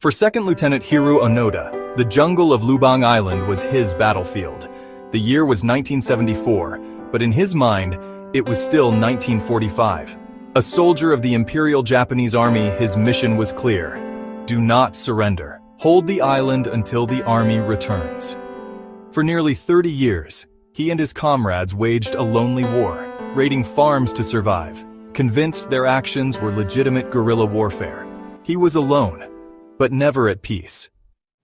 For Second Lieutenant Hiroo Onoda, the jungle of Lubang Island was his battlefield. The year was 1974, but in his mind, it was still 1945. A soldier of the Imperial Japanese Army, his mission was clear. Do not surrender. Hold the island until the army returns. For nearly 30 years, he and his comrades waged a lonely war, raiding farms to survive, convinced their actions were legitimate guerrilla warfare. He was alone, but never at peace.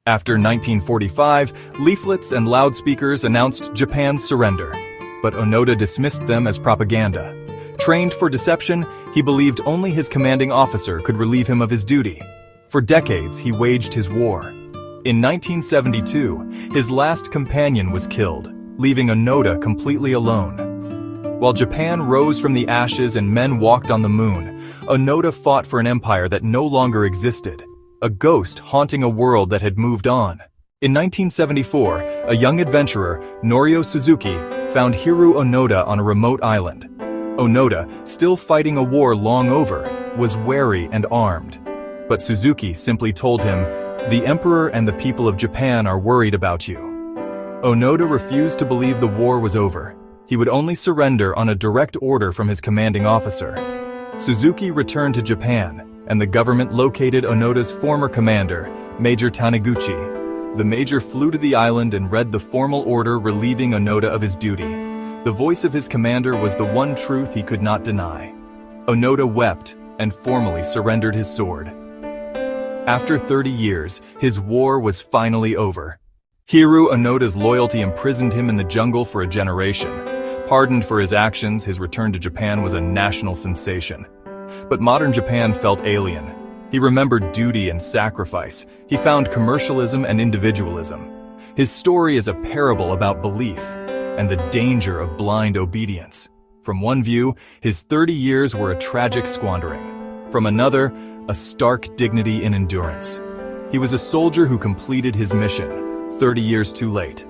After 1945, leaflets and loudspeakers announced Japan's surrender, but Onoda dismissed them as propaganda. Trained for deception, he believed only his commanding officer could relieve him of his duty. For decades, he waged his war. In 1972, his last companion was killed, leaving Onoda completely alone. While Japan rose from the ashes and men walked on the moon, Onoda fought for an empire that no longer existed, a ghost haunting a world that had moved on. In 1974, a young adventurer, Norio Suzuki, found Hiroo Onoda on a remote island. Onoda, still fighting a war long over, was wary and armed. But Suzuki simply told him, "The Emperor and the people of Japan are worried about you." Onoda refused to believe the war was over. He would only surrender on a direct order from his commanding officer. Suzuki returned to Japan, and the government located Onoda's former commander, Major Taniguchi. The major flew to the island and read the formal order relieving Onoda of his duty. The voice of his commander was the one truth he could not deny. Onoda wept and formally surrendered his sword. After 30 years, his war was finally over. Hiroo Onoda's loyalty imprisoned him in the jungle for a generation. Pardoned for his actions, his return to Japan was a national sensation. But modern Japan felt alien. He remembered duty and sacrifice. He found commercialism and individualism. His story is a parable about belief and the danger of blind obedience. From one view, his 30 years were a tragic squandering. From another, a stark dignity in endurance. He was a soldier who completed his mission, 30 years too late.